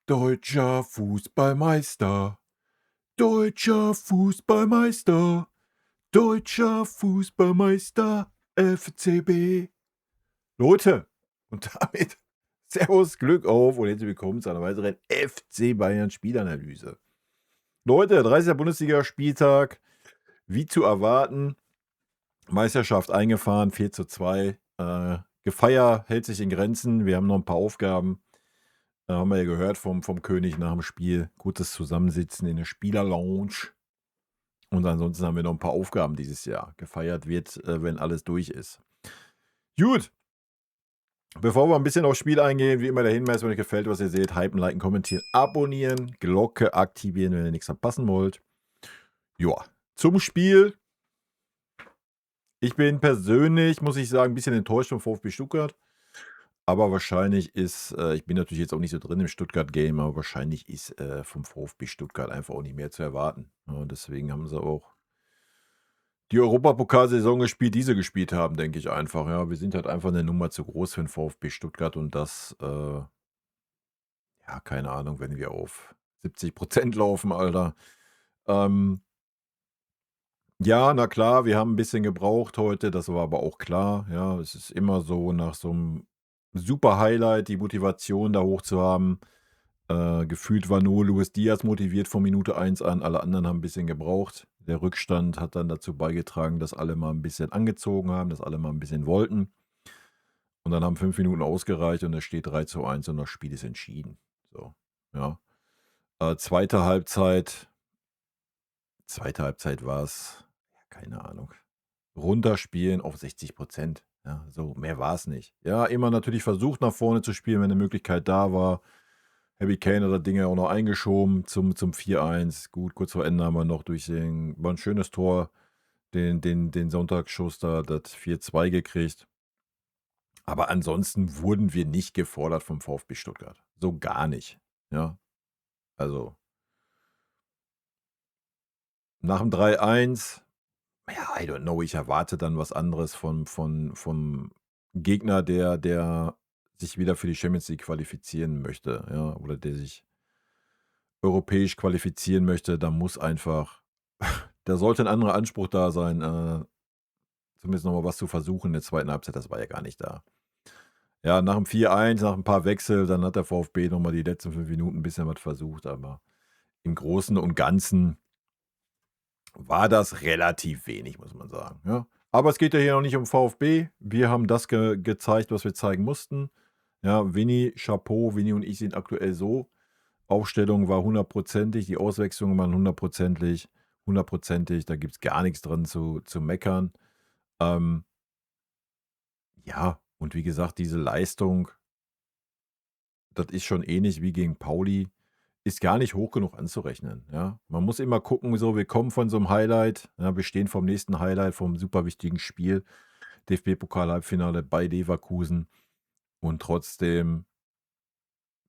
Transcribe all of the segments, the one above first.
Deutscher Fußballmeister, deutscher Fußballmeister, deutscher Fußballmeister, FCB. Leute, und damit Servus, Glück auf und herzlich willkommen zu einer weiteren FC Bayern Spielanalyse. Leute, 30. Bundesliga-Spieltag, wie zu erwarten, Meisterschaft eingefahren, 4:2. Gefeier hält sich in Grenzen, wir haben noch ein paar Aufgaben. Haben wir ja gehört vom König nach dem Spiel. Gutes Zusammensitzen in der Spielerlounge. Und ansonsten haben wir noch ein paar Aufgaben dieses Jahr. Gefeiert wird, wenn alles durch ist. Gut. Bevor wir ein bisschen aufs Spiel eingehen, wie immer der Hinweis, wenn euch gefällt, was ihr seht, hypen, liken, kommentieren, abonnieren, Glocke aktivieren, wenn ihr nichts verpassen wollt. Ja, zum Spiel. Ich bin persönlich, muss ich sagen, ein bisschen enttäuscht vom VfB Stuttgart. Aber wahrscheinlich ist, ich bin natürlich jetzt auch nicht so drin im Stuttgart-Game, aber wahrscheinlich ist vom VfB Stuttgart einfach auch nicht mehr zu erwarten. Ja, deswegen haben sie auch die Europapokalsaison gespielt, die sie gespielt haben, denke ich einfach. Ja, wir sind halt einfach eine Nummer zu groß für den VfB Stuttgart und das, ja, keine Ahnung, wenn wir auf 70% laufen, Alter. Ähm, ja, na klar, wir haben ein bisschen gebraucht heute, das war aber auch klar. Ja, es ist immer so, nach so einem super Highlight die Motivation da hoch zu haben. Gefühlt war nur Luis Diaz motiviert von Minute 1 an. Alle anderen haben ein bisschen gebraucht. Der Rückstand hat dann dazu beigetragen, dass alle mal ein bisschen angezogen haben, dass alle mal ein bisschen wollten. Und dann haben 5 Minuten ausgereicht und es steht 3:1 und das Spiel ist entschieden. So, ja. Zweite Halbzeit war es, ja, keine Ahnung, runterspielen auf 60%. Ja, so, mehr war es nicht. Ja, immer natürlich versucht, nach vorne zu spielen, wenn eine Möglichkeit da war. Harry Kane hat das Ding ja auch noch eingeschoben zum 4:1. Gut, kurz vor Ende haben wir noch war ein schönes Tor, den Sonntagsschuss da, das 4:2 gekriegt. Aber ansonsten wurden wir nicht gefordert vom VfB Stuttgart. So gar nicht. Ja, also nach dem 3:1, ja, I don't know, ich erwarte dann was anderes vom Gegner, der sich wieder für die Champions League qualifizieren möchte, ja, oder der sich europäisch qualifizieren möchte. Da muss einfach da sollte ein anderer Anspruch da sein, zumindest noch mal was zu versuchen in der zweiten Halbzeit, das war ja gar nicht da. Ja, nach dem 4:1, nach ein paar Wechsel, dann hat der VfB noch mal die letzten 5 Minuten 'n bisschen was versucht, aber im Großen und Ganzen war das relativ wenig, muss man sagen, ja. Aber es geht ja hier noch nicht um VfB. Wir haben das gezeigt, was wir zeigen mussten. Ja, Vinny, Chapeau. Vinny und ich sind aktuell so. Aufstellung war hundertprozentig, die Auswechslungen waren hundertprozentig. Da gibt es gar nichts dran zu meckern. Ähm, ja, und wie gesagt, diese Leistung, das ist schon ähnlich wie gegen Pauli, ist gar nicht hoch genug anzurechnen, ja. Man muss immer gucken, so, wir kommen von so einem Highlight, ja, wir stehen vorm nächsten Highlight, vom super wichtigen Spiel, DFB-Pokal-Halbfinale bei Leverkusen und trotzdem,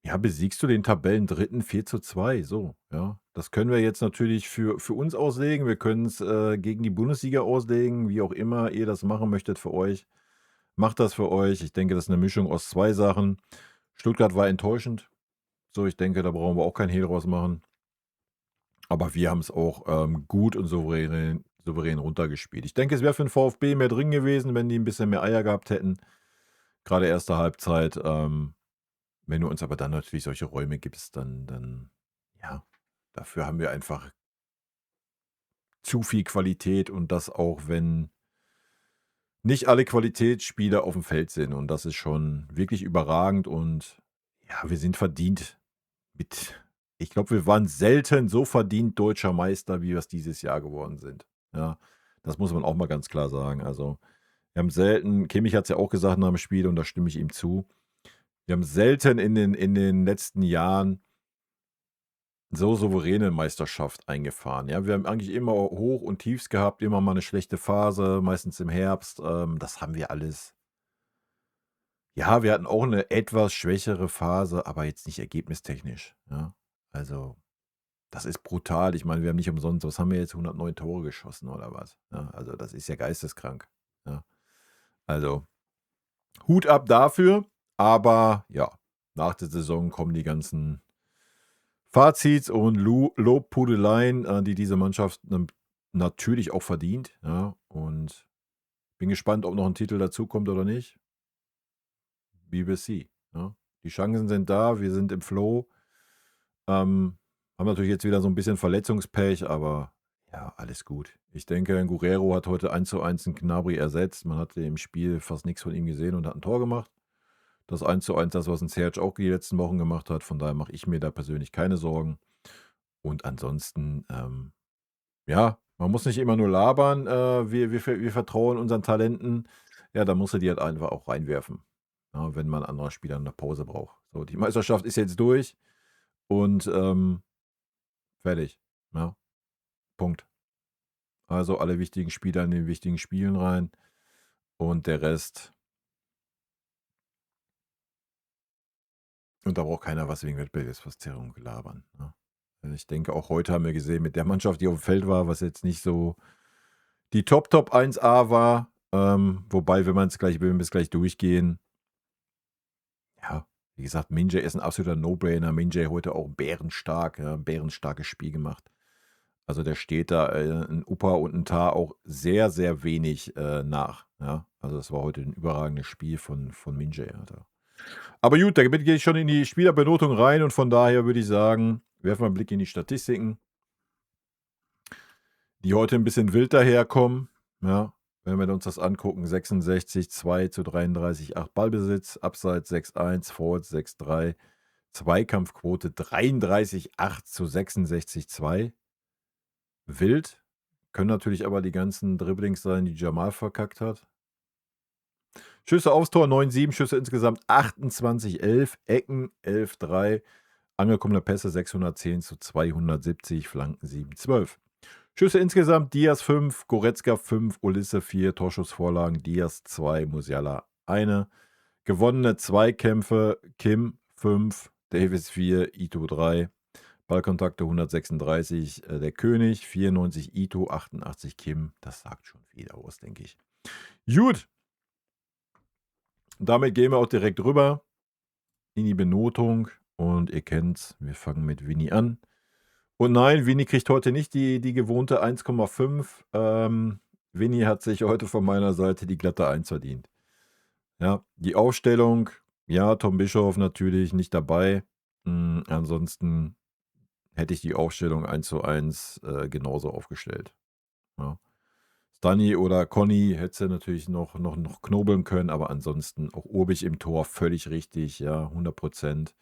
ja, besiegst du den Tabellendritten 4:2, so, ja. Das können wir jetzt natürlich für uns auslegen. Wir können's, gegen die Bundesliga auslegen, wie auch immer ihr das machen möchtet für euch. Macht das für euch. Ich denke, das ist eine Mischung aus 2 Sachen. Stuttgart war enttäuschend. So, ich denke, da brauchen wir auch keinen Hehl draus machen. Aber wir haben es auch, gut und souverän runtergespielt. Ich denke, es wäre für den VfB mehr drin gewesen, wenn die ein bisschen mehr Eier gehabt hätten. Gerade erste Halbzeit, wenn du uns aber dann natürlich solche Räume gibst, dann ja, dafür haben wir einfach zu viel Qualität und das auch, wenn nicht alle Qualitätsspieler auf dem Feld sind und das ist schon wirklich überragend und ja, wir sind verdient mit ich glaube, wir waren selten so verdient deutscher Meister, wie wir es dieses Jahr geworden sind. Ja, das muss man auch mal ganz klar sagen. Also, wir haben selten Kimmich hat's ja auch gesagt nach dem Spiel und da stimme ich ihm zu. Wir haben selten in den letzten Jahren so souveräne Meisterschaft eingefahren. Ja, wir haben eigentlich immer Hoch und Tiefs gehabt, immer mal eine schlechte Phase, meistens im Herbst. Das haben wir alles. Ja, wir hatten auch eine etwas schwächere Phase, aber jetzt nicht ergebnistechnisch, ja. Also, das ist brutal. Ich meine, wir haben nicht umsonst was haben wir jetzt, 109 Tore geschossen oder was, ja? Also, das ist ja geisteskrank, ja. Also, Hut ab dafür, aber ja, nach der Saison kommen die ganzen Fazit und Lobhudeleien, die diese Mannschaft natürlich auch verdient. Ja, und bin gespannt, ob noch ein Titel dazukommt oder nicht. We will see. Ja. Die Chancen sind da, wir sind im Flow. Haben natürlich jetzt wieder so ein bisschen Verletzungspech, aber ja, alles gut. Ich denke, Guerrero hat heute 1:1 'n Gnabry ersetzt. Man hatte im Spiel fast nichts von ihm gesehen und hat ein Tor gemacht. Das 1:1, das, was 'n Serge auch die letzten Wochen gemacht hat. Von daher mache ich mir da persönlich keine Sorgen. Und ansonsten, ja, man muss nicht immer nur labern, wir vertrauen unseren Talenten. Ja, da musst du die halt einfach auch reinwerfen, ja, wenn mal 'n anderer Spieler 'ne Pause braucht. So, die Meisterschaft ist jetzt durch und, fertig, ja, Punkt. Also, alle wichtigen Spieler in den wichtigen Spielen rein und der Rest und da braucht keiner was wegen Wettbewerbsverzerrung labern, ne? Ich denke, auch heute haben wir gesehen mit der Mannschaft, die aufm Feld war, was jetzt nicht so die Top 1A war, wobei, wenn wir es gleich durchgehen, ja, wie gesagt, Min-Jae ist 'n absoluter No-Brainer. Min-Jae heute auch bärenstark, ja, 'n bärenstarkes Spiel gemacht. Also, der steht da, 'n Upa und 'n Tah auch sehr, sehr wenig, nach, ja? Also, das war heute 'n überragendes Spiel von Min-Jae, Alter. Aber gut, damit gehe ich schon in die Spielerbenotung rein und von daher würde ich sagen, werfen wir 'n Blick in die Statistiken, die heute 'n bisschen wild daherkommen, ja? Wenn wir uns das angucken, 66:2 zu 33:8 Ballbesitz, Abseits 6:1, Forwards 6:3, Zweikampfquote 33:8 zu 66:2. Wild. Können natürlich aber die ganzen Dribblings sein, die Jamal verkackt hat. Schüsse aufs Tor 9,7, Schüsse insgesamt 28,11, Ecken 11,3, angekommene Pässe 610 zu 270, Flanken 7,12. Schüsse insgesamt Diaz 5, Goretzka 5, Olisse 4, Torschussvorlagen Diaz 2, Musiala 1. Gewonnene Zweikämpfe Kim 5, Davis 4, Ito 3. Ballkontakte 136, der König, 94 Ito, 88 Kim. Das sagt schon viel aus, denke ich. Gut. Damit gehen wir auch direkt rüber in die Benotung. Und ihr kennt's, wir fangen mit Vinny an. Und nein, Vinny kriegt heute nicht die gewohnte 1,5. Vinny hat sich heute von meiner Seite die glatte 1 verdient. Ja, die Aufstellung, ja, Tom Bischof natürlich nicht dabei. Ansonsten hätte ich die Aufstellung 1:1 genauso aufgestellt. Ja. Stani oder Conny hätte natürlich noch knobeln können, aber ansonsten auch Urbich im Tor völlig richtig, ja, 100%.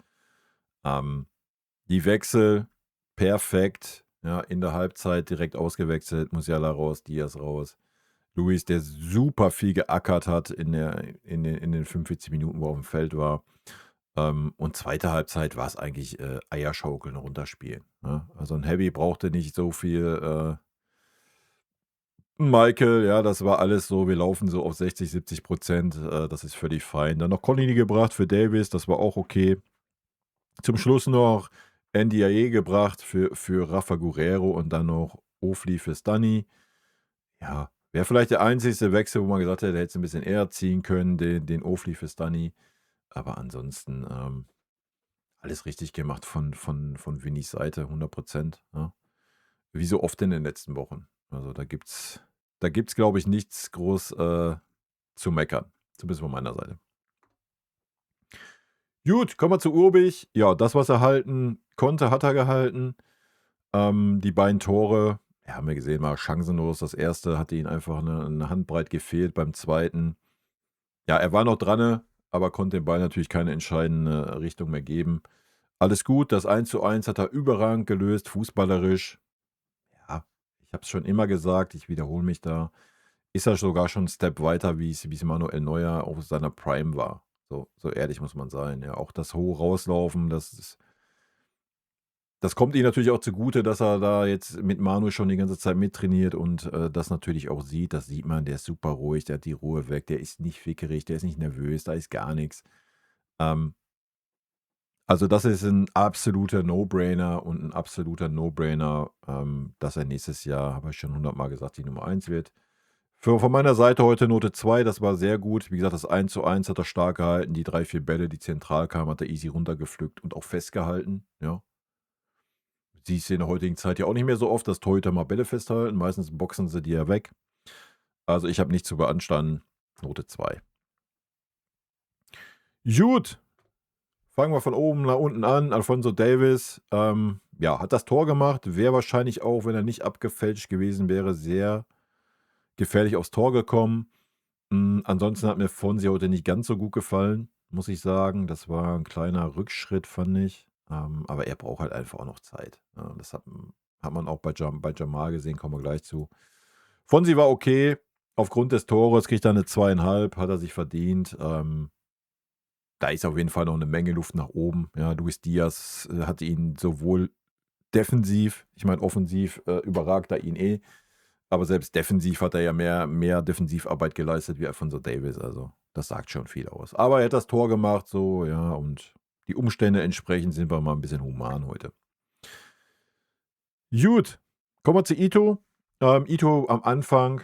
Die Wechsel perfekt, ja, in der Halbzeit direkt ausgewechselt, Musiala raus, Diaz raus. Luis, der super viel geackert hat in den 45 Minuten, wo er aufm Feld war. Und zweite Halbzeit war es eigentlich, Eierschaukeln, runterspielen, ne? Also, 'n Heavy brauchte nicht so viel, Michael, ja, das war alles so, wir laufen so auf 60, 70%, das ist völlig fein. Dann noch Collini gebracht für Davis, das war auch okay. Zum Schluss noch Ndiaye gebracht für Rafa Guerreiro und dann noch Ofli für Stani. Ja, wäre vielleicht der einzigste Wechsel, wo man gesagt hätte, hättest 'n bisschen eher ziehen können, den Ofli für Stani. Aber ansonsten, alles richtig gemacht von Vinnys Seite, 100%, ja. Wie so oft in den letzten Wochen. Also, da gibt's, glaube ich, nichts groß, zu meckern, zumindest von meiner Seite. Gut, kommen wir zu Urbich. Ja, das, was er halten konnte, hat er gehalten. Die beiden Tore, ja, haben wir gesehen, war chancenlos. Das erste hatte ihn einfach eine Handbreit gefehlt. Beim zweiten, ja, er war noch dran, aber konnte dem Ball natürlich keine entscheidende Richtung mehr geben. Alles gut, das 1:1 hat er überragend gelöst, fußballerisch. Ja, ich habe es schon immer gesagt, ich wiederhole mich da. Ist er sogar schon 'n Step weiter, wie es Manuel Neuer auf seiner Prime war. So ehrlich muss man sein, ja. Auch das hohe Rauslaufen, das kommt ihm natürlich auch zugute, dass er da jetzt mit Manu schon die ganze Zeit mittrainiert und, das natürlich auch sieht. Das sieht man, der ist super ruhig, der hat die Ruhe weg, der ist nicht fickerig, der ist nicht nervös, da ist gar nix. Ähm, also das ist 'n absoluter No-Brainer und 'n absoluter No-Brainer, dass er nächstes Jahr, habe ich schon 100-mal gesagt, die Nummer 1 wird. Von meiner Seite heute Note 2, das war sehr gut. Wie gesagt, das 1:1 hat er stark gehalten. Die 3, 4 Bälle, die zentral kamen, hat er easy runtergepflückt und auch festgehalten, ja. siehst du in der heutigen Zeit ja auch nicht mehr so oft, dass Torhüter mal Bälle festhalten. Meistens boxen sie die ja weg. Also, ich habe nichts zu beanstanden. Note 2. Gut, fangen wir von oben nach unten an. Alphonso Davies, ja, hat das Tor gemacht. Wäre wahrscheinlich auch, wenn er nicht abgefälscht gewesen wäre, sehr gefährlich aufs Tor gekommen. Ansonsten hat mir Fonsi heute nicht ganz so gut gefallen, muss ich sagen. Das war ein kleiner Rückschritt, fand ich. Aber er braucht halt einfach auch noch Zeit. Ja, das hat man auch bei Jamal gesehen, kommen wir gleich zu. Fonsi war okay. Aufgrund des Tores kriegt er eine 2,5, hat er sich verdient. Da ist auf jeden Fall noch eine Menge Luft nach oben. Ja, Luis Diaz hat ihn sowohl defensiv, ich meine offensiv überragt er ihn eh, aber selbst defensiv hat er ja mehr Defensivarbeit geleistet wie Alphonso Davies. Also das sagt schon viel aus. Aber er hat das Tor gemacht, so, ja, und die Umstände entsprechend sind wir mal ein bisschen human heute. Gut, kommen wir zu Ito. Ito am Anfang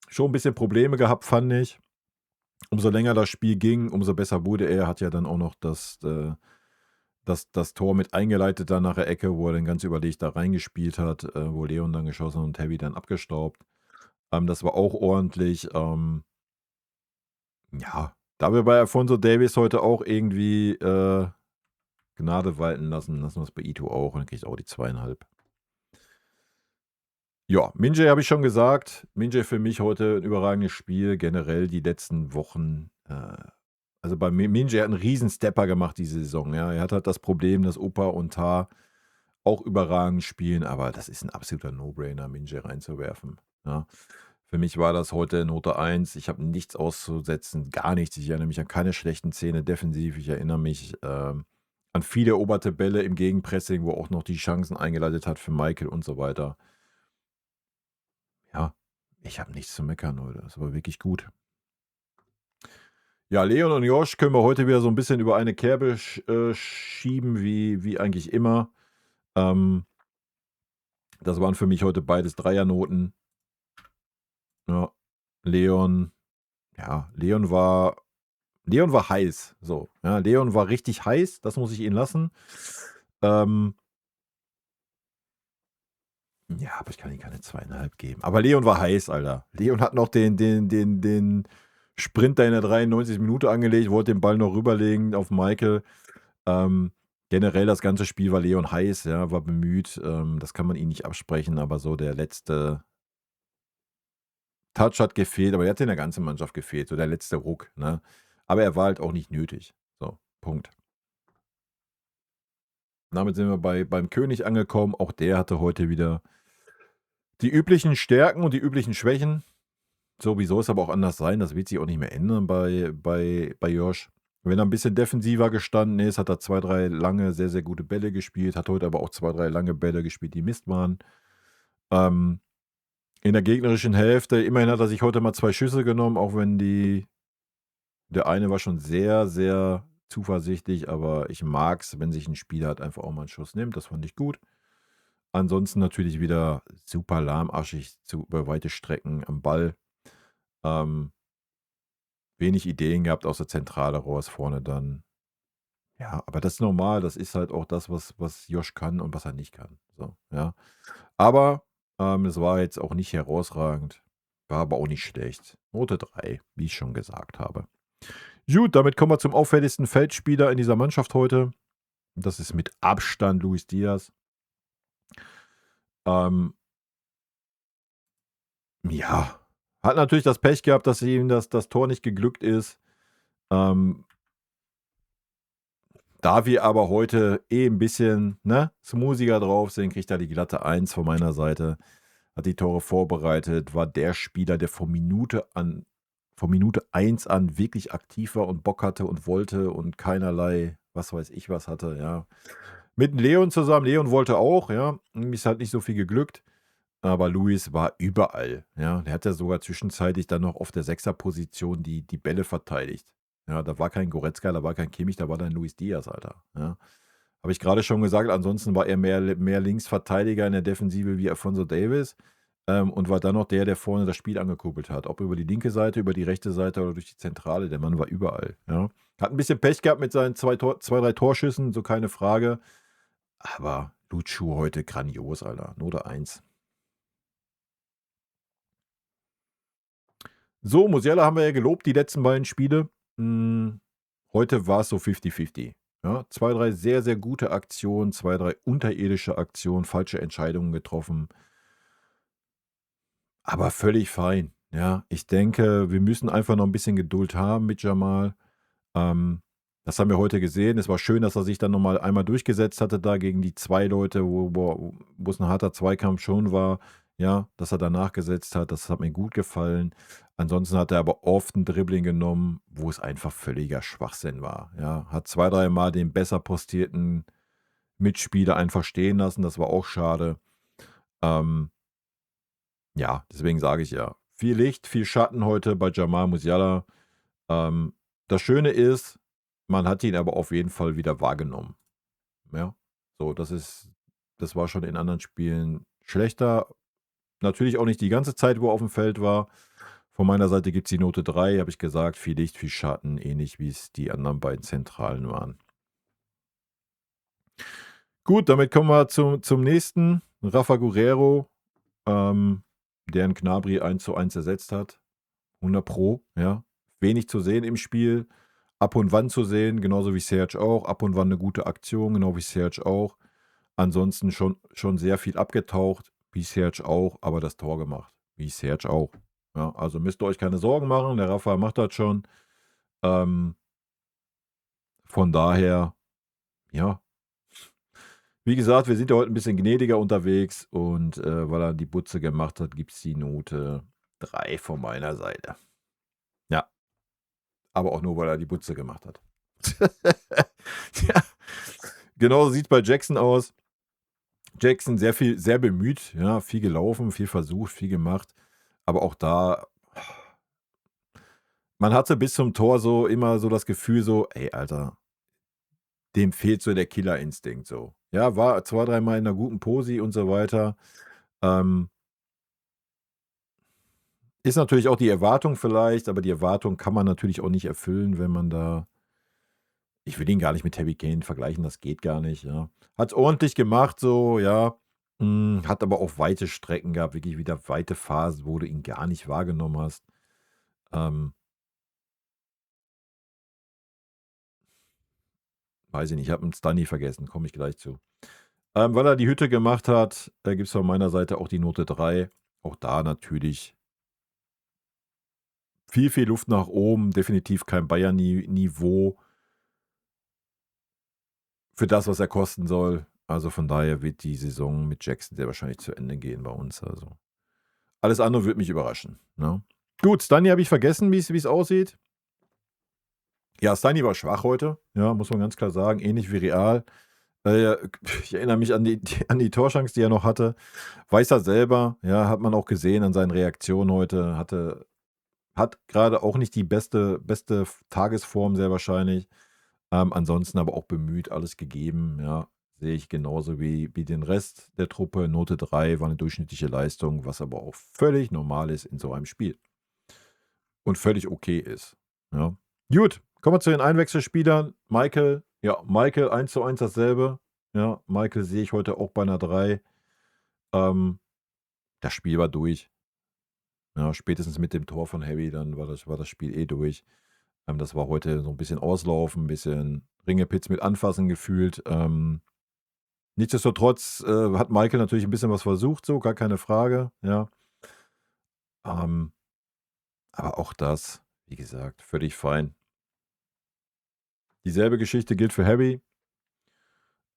schon ein bisschen Probleme gehabt, fand ich. Umso länger das Spiel ging, umso besser wurde er. Hat ja dann auch noch das Tor mit eingeleitet da nach der Ecke, wo er dann ganz überlegt da reingespielt hat, wo Leon dann geschossen und Heavy dann abgestaubt. Das war auch ordentlich. Ja, da wir bei Alphonso Davies heute auch irgendwie Gnade walten lassen wir es bei Ito auch und dann kriegt auch die 2,5. Ja, Minje habe ich schon gesagt. Minje für mich heute ein überragendes Spiel. Generell die letzten Wochen. Also bei Minje hat einen riesen Stepper gemacht diese Saison. Ja. Er hat halt das Problem, dass Opa und Tar auch überragend spielen, aber das ist ein absoluter No-Brainer, Minje reinzuwerfen. Ja. Für mich war das heute Note 1. Ich habe nichts auszusetzen, gar nichts. Ich erinnere mich an keine schlechten Szene defensiv. Ich erinnere mich an viele eroberte Bälle im Gegenpressing, wo auch noch die Chancen eingeleitet hat für Michael und so weiter. Ja, ich habe nichts zu meckern heute. Das war wirklich gut. Ja, Leon und Josh können wir heute wieder so ein bisschen über eine Kerbe schieben, wie eigentlich immer. Das waren für mich heute beides Dreiernoten. Ja, Leon war heiß. So, ja, Leon war richtig heiß, das muss ich ihn lassen. Ja, aber ich kann ihm keine 2,5 geben. Aber Leon war heiß, Alter. Leon hat noch den Sprint da in der 93. Minute angelegt, wollte den Ball noch rüberlegen auf Michael. Generell das ganze Spiel war Leon heiß, ja, war bemüht. Das kann man ihm nicht absprechen, aber so der letzte Touch hat gefehlt, aber er hat in der ganzen Mannschaft gefehlt, so der letzte Ruck, ne? Aber er war halt auch nicht nötig. So, Punkt. Damit sind wir beim König angekommen. Auch der hatte heute wieder die üblichen Stärken und die üblichen Schwächen. Wie soll es aber auch anders sein. Das wird sich auch nicht mehr ändern bei Josh. Wenn er ein bisschen defensiver gestanden ist, hat er 2, 3 lange, sehr, sehr gute Bälle gespielt, hat heute aber auch 2, 3 lange Bälle gespielt, die Mist waren. In der gegnerischen Hälfte, immerhin hat er sich heute mal 2 Schüsse genommen, auch wenn der eine war schon sehr, sehr zuversichtlich, aber ich mag es, wenn sich ein Spieler halt einfach auch mal einen Schuss nimmt. Das fand ich gut. Ansonsten natürlich wieder super lahmarschig über weite Strecken am Ball. Wenig Ideen gehabt aus der Zentrale raus, vorne dann. Ja, aber das ist normal. Das ist halt auch das, was Josh kann und was er nicht kann. So, ja. Aber es war jetzt auch nicht herausragend. War aber auch nicht schlecht. Note 3, wie ich schon gesagt habe. Gut, damit kommen wir zum auffälligsten Feldspieler in dieser Mannschaft heute. Das ist mit Abstand Luis Diaz. Ja, hat natürlich das Pech gehabt, dass ihm das Tor nicht geglückt ist. Da wir aber heute ein bisschen smoothiger drauf sind, kriegt er die glatte 1 von meiner Seite. Hat die Tore vorbereitet, war der Spieler, der von Minute 1 an wirklich aktiv war und Bock hatte und wollte und keinerlei, was weiß ich was hatte, ja. Mit Leon zusammen, Leon wollte auch, ja. Ihm ist halt nicht so viel geglückt. Aber Luis war überall, ja. Der hat ja sogar zwischenzeitlich dann noch auf der 6er-Position die Bälle verteidigt. Ja, da war kein Goretzka, da war kein Kimmich, da war dann Luis Diaz, Alter. Ja. Habe ich gerade schon gesagt, ansonsten war er mehr Linksverteidiger in der Defensive wie Alphonso Davies und war dann noch der vorne das Spiel angekurbelt hat. Ob über die linke Seite, über die rechte Seite oder durch die Zentrale. Der Mann war überall, ja. Hat ein bisschen Pech gehabt mit seinen 2, 3 Torschüssen, so keine Frage. Aber Luchu heute grandios, Alter. Note 1. So, Musiala haben wir ja gelobt, die letzten beiden Spiele. Heute war es so 50-50. Ja, 2, 3 sehr, sehr gute Aktionen, 2, 3 unterirdische Aktionen, falsche Entscheidungen getroffen. Aber völlig fein. Ja, ich denke, wir müssen einfach noch ein bisschen Geduld haben mit Jamal. Das haben wir heute gesehen. Es war schön, dass er sich dann noch mal einmal durchgesetzt hatte da gegen die 2 Leute, wo es ein harter Zweikampf schon war. Ja, dass er danach gesetzt hat, das hat mir gut gefallen. Ansonsten hat er aber oft 'n Dribbling genommen, wo es einfach völliger Schwachsinn war, ja. Hat 2, dreimal den besser postierten Mitspieler einfach stehen lassen, das war auch schade. Ähm, ja, deswegen sage ich ja, viel Licht, viel Schatten heute bei Jamal Musiala. Ähm, Das Schöne ist, man hat ihn aber auf jeden Fall wieder wahrgenommen, ja. So, das war schon in anderen Spielen schlechter. Natürlich auch nicht die ganze Zeit, wo er aufm Feld war. Von meiner Seite gibt's die Note 3, habe ich gesagt, viel Licht, viel Schatten, ähnlich wie es die anderen beiden Zentralen waren. Gut, damit kommen wir zum nächsten, Rafa Guerreiro, der 'n Gnabry 1:1 ersetzt hat. 100 pro, ja. Wenig zu sehen im Spiel, ab und wann zu sehen, genauso wie Serge auch. Ab und wann 'ne gute Aktion, genau wie Serge auch. Ansonsten schon sehr viel abgetaucht, wie Serge auch, aber das Tor gemacht, wie Serge auch. Ja, also müsst ihr euch keine Sorgen machen, der Rafa macht das schon. Ähm, von daher, ja. Wie gesagt, wir sind ja heute 'n bisschen gnädiger unterwegs und, weil er die Butze gemacht hat, gibt's die Note 3 von meiner Seite. Ja, aber auch nur, weil er die Butze gemacht hat. Ja, genauso sieht's bei Jackson aus. Jackson sehr bemüht, ja, viel gelaufen, viel versucht, viel gemacht, aber auch da man hatte bis zum Tor so immer so das Gefühl so: „Ey, Alter, dem fehlt so der Killerinstinkt so." Ja, war 2, dreimal in 'ner guten Posi und so weiter. Ähm Ist natürlich auch die Erwartung vielleicht, aber die Erwartung kann man natürlich auch nicht erfüllen, wenn man da ich will ihn gar nicht mit Harry Kane vergleichen, das geht gar nicht, ja. Hat's ordentlich gemacht so, ja, hat aber auch weite Strecken gehabt, wirklich wieder weite Phasen, wo du ihn gar nicht wahrgenommen hast. Ähm, Weiß ich nicht, ich habe 'n Stunny vergessen, komme ich gleich zu. Weil er die Hütte gemacht hat, gibt's von meiner Seite auch die Note 3. Auch da natürlich viel Luft nach oben, definitiv kein Bayern Niveau für das, was er kosten soll. Also, von daher wird die Saison mit Jackson sehr wahrscheinlich zu Ende gehen bei uns, also. Alles andere würde mich überraschen, ne? Gut, Stunny habe ich vergessen, wie's aussieht. Ja, Stunny war schwach heute, ja, muss man ganz klar sagen, ähnlich wie Real. Äh, Ich erinnere mich an die Torchance, die er noch hatte. Weiß er selber, ja, hat man auch gesehen an seinen Reaktionen heute. Hat grade auch nicht die beste Tagesform sehr wahrscheinlich. Ansonsten aber auch bemüht, alles gegeben, ja. Sehe ich genauso wie den Rest der Truppe. Note 3 war eine durchschnittliche Leistung, was aber auch völlig normal ist in so einem Spiel und völlig okay ist, ja. Gut, kommen wir zu den Einwechselspielern. Michael, ja, Michael 1:1 dasselbe. Ja, Michael sehe ich heute auch bei einer 3. Ähm, Das Spiel war durch. Ja, spätestens mit dem Tor von Harry, dann war das Spiel eh durch. Das war heute so ein bisschen Auslaufen, ein bisschen Ringepitz mit Anfassen gefühlt. Nichtsdestotrotz, hat Michael natürlich ein bisschen was versucht so, gar keine Frage, ja. Ähm, aber auch das, wie gesagt, völlig fein. Dieselbe Geschichte gilt für Harry.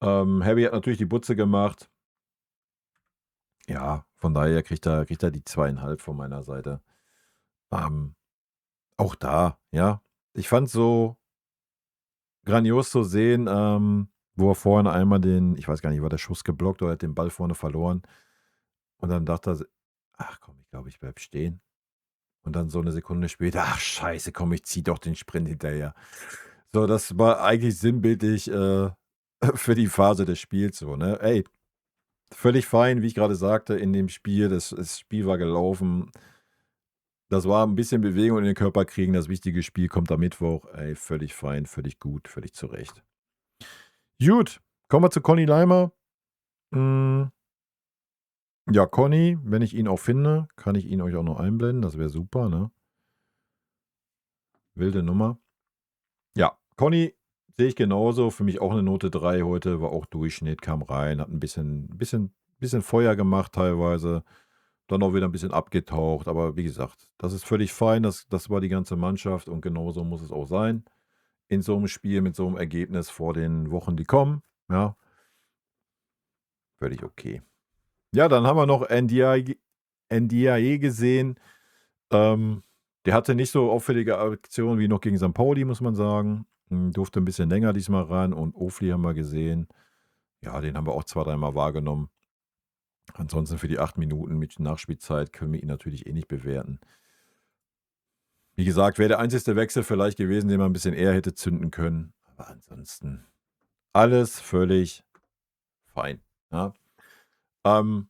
Harry hat natürlich die Butze gemacht. Ja, von daher kriegt er die 2,5 von meiner Seite. Ähm, Auch da, ja. Ich fand's so grandios zu sehen, wo er vorhin einmal ich weiß gar nicht, war der Schuss geblockt oder hat den Ball vorne verloren und dann dachte er s „Ach komm, ich glaube, ich bleib stehen." Und dann so 'ne Sekunde später: „Ach scheiße, komm, ich ziehe doch den Sprint hinterher." So, das war eigentlich sinnbildlich, für die Phase des Spiels so, ne? Ey, völlig fein, wie ich grade sagte, in dem Spiel. Das Spiel war gelaufen. Das war 'n bisschen Bewegung in den Körper kriegen. Das wichtige Spiel kommt am Mittwoch. Ey, völlig fein, völlig gut, völlig zurecht. Gut, kommen wir zu Conny Leimer. Hm, ja, Conny, wenn ich ihn auch finde, kann ich ihn euch auch noch einblenden. Das wäre super, ne? Wilde Nummer. Ja, Conny sehe ich genauso. Für mich auch eine Note 3 heute, war auch Durchschnitt, kam rein, hat ein bisschen Feuer gemacht teilweise, dann auch wieder ein bisschen abgetaucht. Aber wie gesagt, das ist völlig fein. Das war die ganze Mannschaft und genauso muss es auch sein in so einem Spiel mit so einem Ergebnis vor den Wochen, die kommen. Ja, völlig okay. Ja, dann haben wir noch NDIE gesehen. Ähm, Der hatte nicht so auffällige Aktionen wie noch gegen St. Pauli, muss man sagen. Durfte ein bisschen länger diesmal ran und Ofli haben wir gesehen. Ja, den haben wir auch 2, dreimal wahrgenommen. Ansonsten für die 8 Minuten mit Nachspielzeit können wir ihn natürlich eh nicht bewerten. Wie gesagt, wäre der einzigste Wechsel vielleicht gewesen, den man ein bisschen eher hätte zünden können. Aber ansonsten alles völlig fein, ja. Ähm,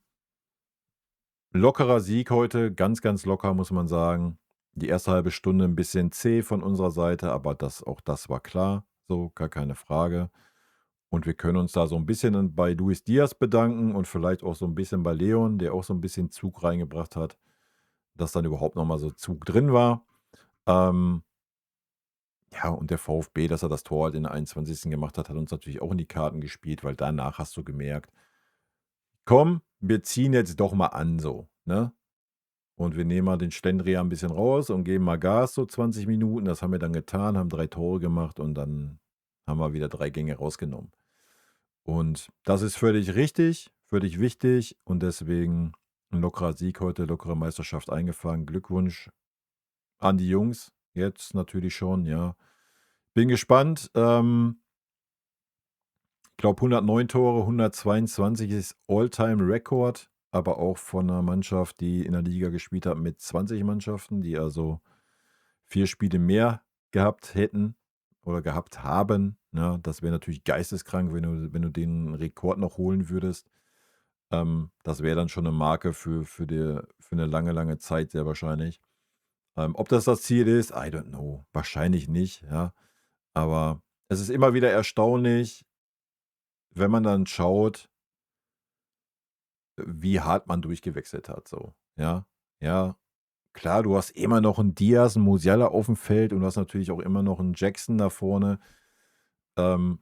Lockerer Sieg heute, ganz, ganz locker, muss man sagen. Die erste halbe Stunde ein bisschen zäh von unserer Seite, aber das war klar, so, gar keine Frage. Und wir können uns da so ein bisschen bei Luis Diaz bedanken und vielleicht auch so ein bisschen bei Leon, der auch so ein bisschen Zug reingebracht hat, dass dann überhaupt noch mal so Zug drin war. Ähm, ja, und der VfB, dass er das Tor halt in der 21. gemacht hat, hat uns natürlich auch in die Karten gespielt, weil danach hast du gemerkt: „Komm, wir ziehen jetzt doch mal an so, ne? Und wir nehmen mal den Schlendrian ein bisschen raus und geben mal Gas so 20 Minuten.“ Das haben wir dann getan, haben 3 Tore gemacht und dann haben wir wieder 3 Gänge rausgenommen. Und das ist völlig richtig, völlig wichtig und deswegen ein lockerer Sieg heute, lockere Meisterschaft eingefangen. Glückwunsch an die Jungs, jetzt natürlich schon, ja. Bin gespannt. Ich glaube 109 Tore, 122 ist All-Time-Record, aber auch von einer Mannschaft, die in der Liga gespielt hat mit 20 Mannschaften, die also 4 Spiele mehr gehabt hätten oder gehabt haben, ne? Das wäre natürlich geisteskrank, wenn du den Rekord noch holen würdest. Das wäre dann schon eine Marke für eine lange, lange Zeit sehr wahrscheinlich. Ob das Ziel ist, I don't know. Wahrscheinlich nicht, ja. Aber es ist immer wieder erstaunlich, wenn man dann schaut, wie hart man durchgewechselt hat so, ja. Ja, klar, du hast immer noch 'n Diaz, 'n Musiala aufm Feld und du hast natürlich auch immer noch 'n Jackson da vorne. Ähm,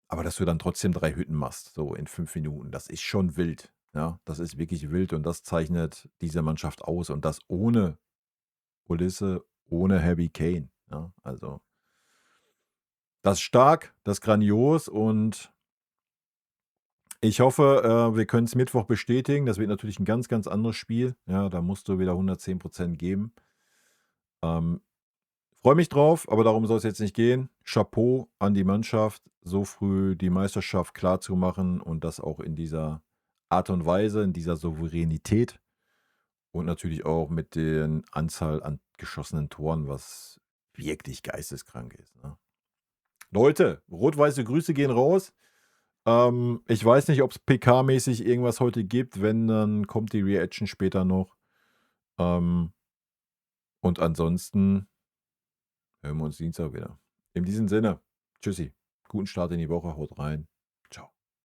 aber dass du dann trotzdem 3 Hütten machst, so in 5 Minuten, das ist schon wild, ja? Das ist wirklich wild und das zeichnet diese Mannschaft aus und das ohne Kulisse, ohne Harry Kane, ja? Also, das ist stark, das ist grandios und ich hoffe, wir können's Mittwoch bestätigen. Das wird natürlich 'n ganz, ganz anderes Spiel, ja? Da musst du wieder 110% geben. Ähm, Freue mich drauf, aber darum soll es jetzt nicht gehen. Chapeau an die Mannschaft, so früh die Meisterschaft klarzumachen und das auch in dieser Art und Weise, in dieser Souveränität und natürlich auch mit den Anzahl an geschossenen Toren, was wirklich geisteskrank ist, ne? Leute, rot-weiße Grüße gehen raus. Ich weiß nicht, ob es PK-mäßig irgendwas heute gibt. Wenn, dann kommt die Reaction später noch. Ähm, und ansonsten hören wir uns Dienstag wieder. In diesem Sinne, tschüssi. Guten Start in die Woche, haut rein.